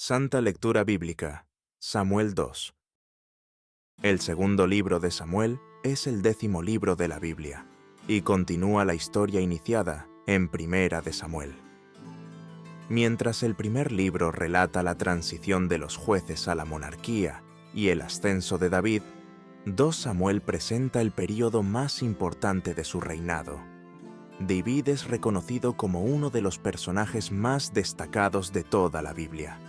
Santa Lectura Bíblica, Samuel 2. El segundo libro de Samuel es el 10º libro de la Biblia y continúa la historia iniciada en Primera de Samuel. Mientras el primer libro relata la transición de los jueces a la monarquía y el ascenso de David, 2 Samuel presenta el período más importante de su reinado. David es reconocido como uno de los personajes más destacados de toda la Biblia.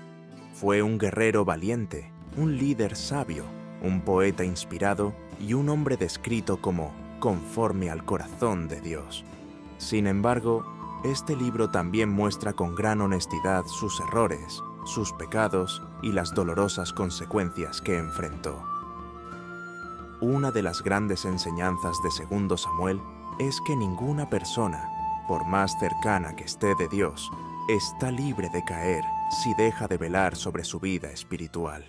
Fue un guerrero valiente, un líder sabio, un poeta inspirado y un hombre descrito como conforme al corazón de Dios. Sin embargo, este libro también muestra con gran honestidad sus errores, sus pecados y las dolorosas consecuencias que enfrentó. Una de las grandes enseñanzas de 2 Samuel es que ninguna persona, por más cercana que esté de Dios, está libre de caer si deja de velar sobre su vida espiritual.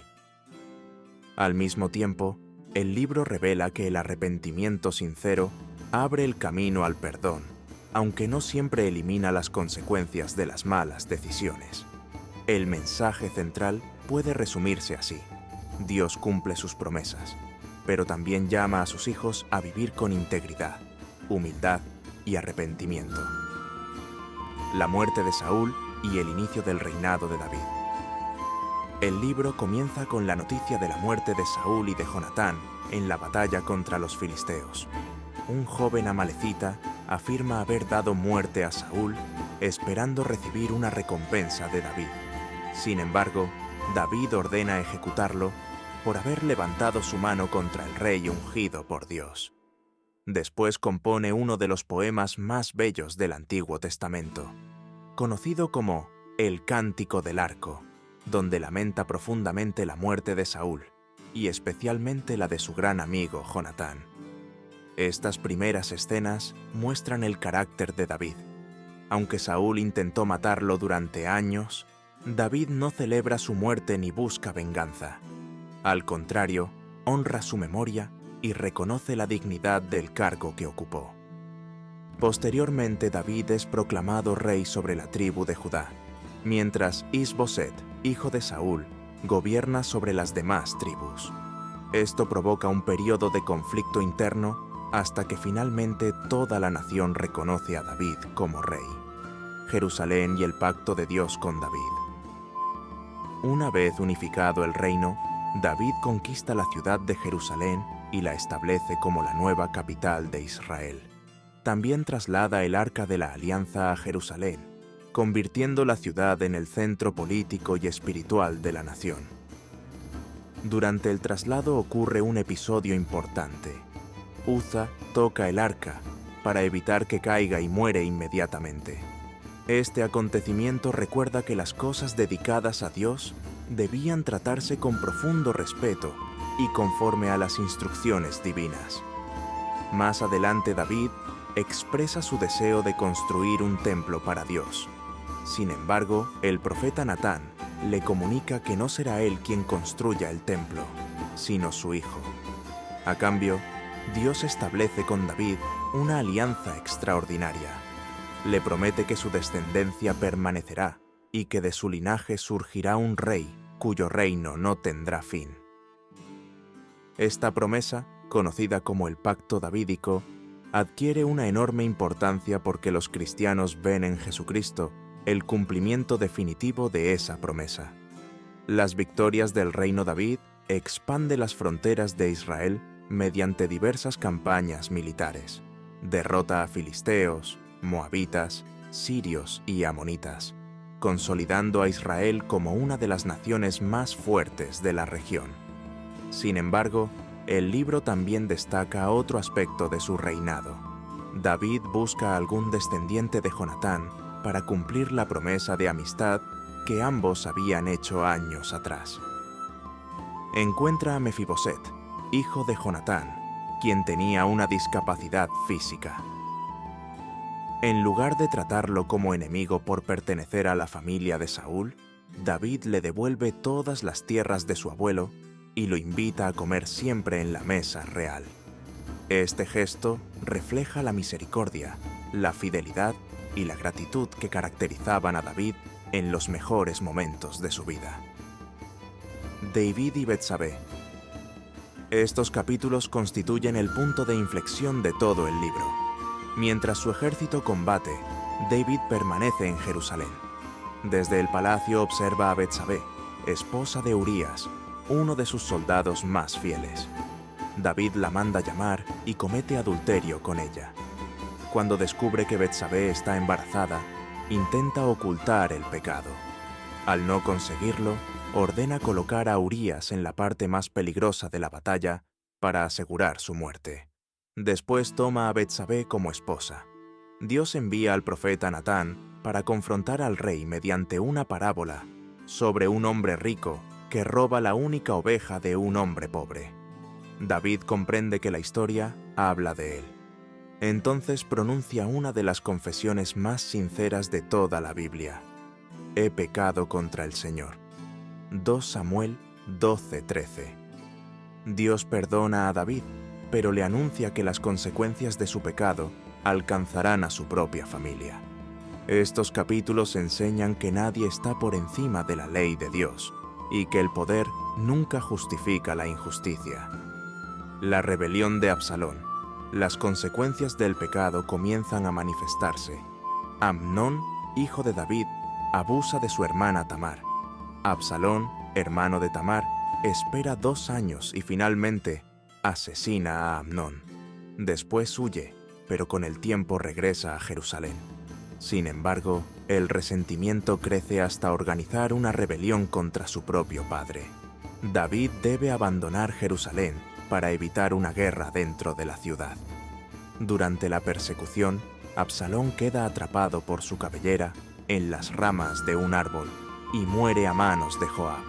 Al mismo tiempo, el libro revela que el arrepentimiento sincero abre el camino al perdón, aunque no siempre elimina las consecuencias de las malas decisiones. El mensaje central puede resumirse así: Dios cumple sus promesas, pero también llama a sus hijos a vivir con integridad, humildad y arrepentimiento. La muerte de Saúl y el inicio del reinado de David. El libro comienza con la noticia de la muerte de Saúl y de Jonatán en la batalla contra los filisteos. Un joven amalecita afirma haber dado muerte a Saúl, esperando recibir una recompensa de David. Sin embargo, David ordena ejecutarlo por haber levantado su mano contra el rey ungido por Dios. Después compone uno de los poemas más bellos del Antiguo Testamento, conocido como El Cántico del Arco, donde lamenta profundamente la muerte de Saúl y especialmente la de su gran amigo Jonatán. Estas primeras escenas muestran el carácter de David. Aunque Saúl intentó matarlo durante años, David no celebra su muerte ni busca venganza. Al contrario, honra su memoria y reconoce la dignidad del cargo que ocupó. Posteriormente, David es proclamado rey sobre la tribu de Judá, mientras Is-Boset, hijo de Saúl, gobierna sobre las demás tribus. Esto provoca un periodo de conflicto interno hasta que finalmente toda la nación reconoce a David como rey. Jerusalén y el pacto de Dios con David. Una vez unificado el reino, David conquista la ciudad de Jerusalén y la establece como la nueva capital de Israel. También traslada el Arca de la Alianza a Jerusalén, convirtiendo la ciudad en el centro político y espiritual de la nación. Durante el traslado ocurre un episodio importante. Uza toca el arca para evitar que caiga y muere inmediatamente. Este acontecimiento recuerda que las cosas dedicadas a Dios debían tratarse con profundo respeto y conforme a las instrucciones divinas. Más adelante, David expresa su deseo de construir un templo para Dios. Sin embargo, el profeta Natán le comunica que no será él quien construya el templo, sino su hijo. A cambio, Dios establece con David una alianza extraordinaria. Le promete que su descendencia permanecerá y que de su linaje surgirá un rey cuyo reino no tendrá fin. Esta promesa, conocida como el Pacto Davídico, adquiere una enorme importancia porque los cristianos ven en Jesucristo el cumplimiento definitivo de esa promesa. Las victorias del reino David expande las fronteras de Israel mediante diversas campañas militares. Derrota a filisteos, moabitas, sirios y amonitas, consolidando a Israel como una de las naciones más fuertes de la región. Sin embargo, el libro también destaca otro aspecto de su reinado. David busca a algún descendiente de Jonatán para cumplir la promesa de amistad que ambos habían hecho años atrás. Encuentra a Mefiboset, hijo de Jonatán, quien tenía una discapacidad física. En lugar de tratarlo como enemigo por pertenecer a la familia de Saúl, David le devuelve todas las tierras de su abuelo y lo invita a comer siempre en la mesa real. Este gesto refleja la misericordia, la fidelidad y la gratitud que caracterizaban a David en los mejores momentos de su vida. David y Betsabé. Estos capítulos constituyen el punto de inflexión de todo el libro. Mientras su ejército combate, David permanece en Jerusalén. Desde el palacio observa a Betsabé, esposa de Urías, uno de sus soldados más fieles. David la manda llamar y comete adulterio con ella. Cuando descubre que Betsabé está embarazada, intenta ocultar el pecado. Al no conseguirlo, ordena colocar a Urías en la parte más peligrosa de la batalla para asegurar su muerte. Después toma a Betsabé como esposa. Dios envía al profeta Natán para confrontar al rey mediante una parábola sobre un hombre rico que roba la única oveja de un hombre pobre. David comprende que la historia habla de él. Entonces pronuncia una de las confesiones más sinceras de toda la Biblia. He pecado contra el Señor. 2 Samuel 12:13. Dios perdona a David, pero le anuncia que las consecuencias de su pecado alcanzarán a su propia familia. Estos capítulos enseñan que nadie está por encima de la ley de Dios y que el poder nunca justifica la injusticia. La rebelión de Absalón. Las consecuencias del pecado comienzan a manifestarse. Amnón, hijo de David, abusa de su hermana Tamar. Absalón, hermano de Tamar, espera 2 años y finalmente asesina a Amnón. Después huye, pero con el tiempo regresa a Jerusalén. Sin embargo, el resentimiento crece hasta organizar una rebelión contra su propio padre. David debe abandonar Jerusalén para evitar una guerra dentro de la ciudad. Durante la persecución, Absalón queda atrapado por su cabellera en las ramas de un árbol y muere a manos de Joab.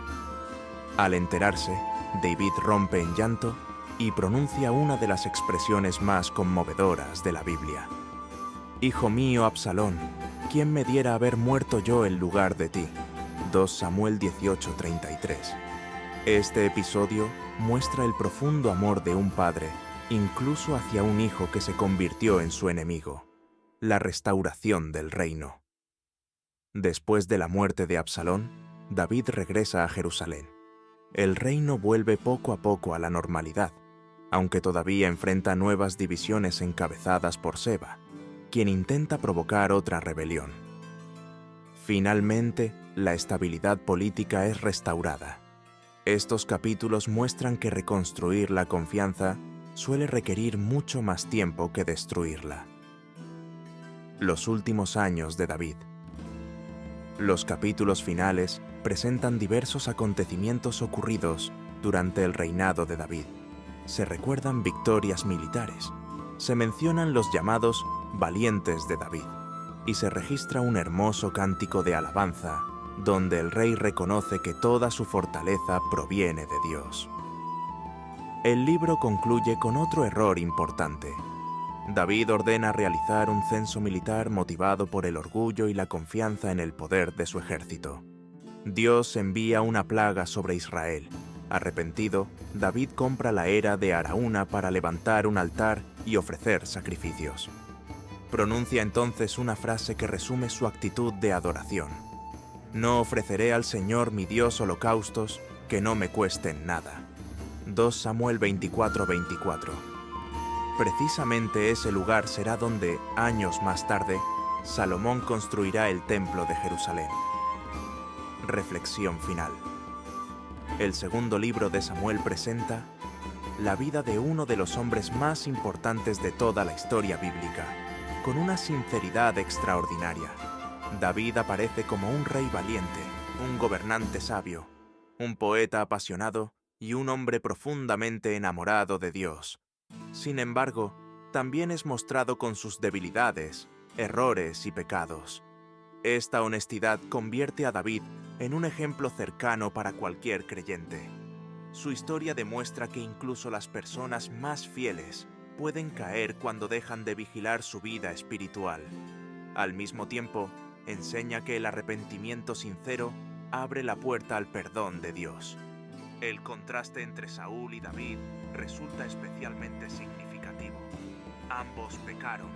Al enterarse, David rompe en llanto y pronuncia una de las expresiones más conmovedoras de la Biblia. Hijo mío Absalón, ¿quién me diera haber muerto yo en lugar de ti? 2 Samuel 18:33. Este episodio muestra el profundo amor de un padre, incluso hacia un hijo que se convirtió en su enemigo. La restauración del reino. Después de la muerte de Absalón, David regresa a Jerusalén. El reino vuelve poco a poco a la normalidad, aunque todavía enfrenta nuevas divisiones encabezadas por Seba, quien intenta provocar otra rebelión. Finalmente, la estabilidad política es restaurada. Estos capítulos muestran que reconstruir la confianza suele requerir mucho más tiempo que destruirla. Los últimos años de David. Los capítulos finales presentan diversos acontecimientos ocurridos durante el reinado de David. Se recuerdan victorias militares, se mencionan los llamados valientes de David, y se registra un hermoso cántico de alabanza, donde el rey reconoce que toda su fortaleza proviene de Dios. El libro concluye con otro error importante. David ordena realizar un censo militar motivado por el orgullo y la confianza en el poder de su ejército. Dios envía una plaga sobre Israel. Arrepentido, David compra la era de Araúna para levantar un altar y ofrecer sacrificios. Pronuncia entonces una frase que resume su actitud de adoración. No ofreceré al Señor mi Dios holocaustos que no me cuesten nada. 2 Samuel 24:24. Precisamente ese lugar será donde, años más tarde, Salomón construirá el templo de Jerusalén. Reflexión final. El segundo libro de Samuel presenta la vida de uno de los hombres más importantes de toda la historia bíblica, con una sinceridad extraordinaria. David aparece como un rey valiente, un gobernante sabio, un poeta apasionado y un hombre profundamente enamorado de Dios. Sin embargo, también es mostrado con sus debilidades, errores y pecados. Esta honestidad convierte a David en un ejemplo cercano para cualquier creyente. Su historia demuestra que incluso las personas más fieles pueden caer cuando dejan de vigilar su vida espiritual. Al mismo tiempo, enseña que el arrepentimiento sincero abre la puerta al perdón de Dios. El contraste entre Saúl y David resulta especialmente significativo. Ambos pecaron,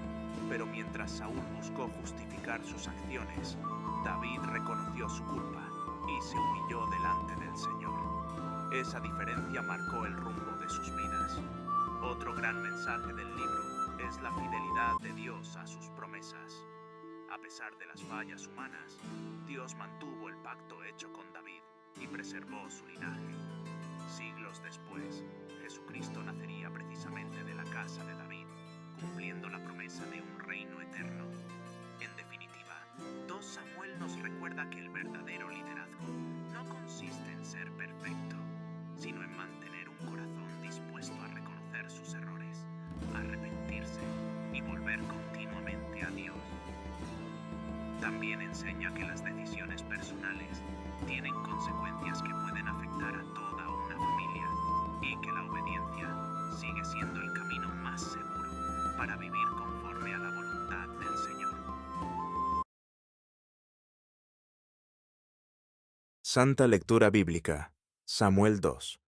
pero mientras Saúl buscó justificar sus acciones, David reconoció su culpa y se humilló delante del Señor. Esa diferencia marcó el rumbo de sus vidas. Otro gran mensaje del libro es la fidelidad de Dios a sus promesas. A pesar de las fallas humanas, Dios mantuvo el pacto hecho con David y preservó su linaje. Siglos después, Jesucristo nacería precisamente de la casa de David, cumpliendo la promesa de un reino eterno. En definitiva, 2 Samuel nos recuerda que el verdadero liderazgo no consiste en ser perfecto, sino en mantener un corazón dispuesto a reconocer sus errores, a arrepentirse y volver continuamente a Dios. También enseña que las decisiones personales tienen consecuencias que pueden afectar a toda una familia y que la obediencia sigue siendo el camino más seguro para vivir conforme a la voluntad del Señor. Santa Lectura Bíblica, Samuel 2.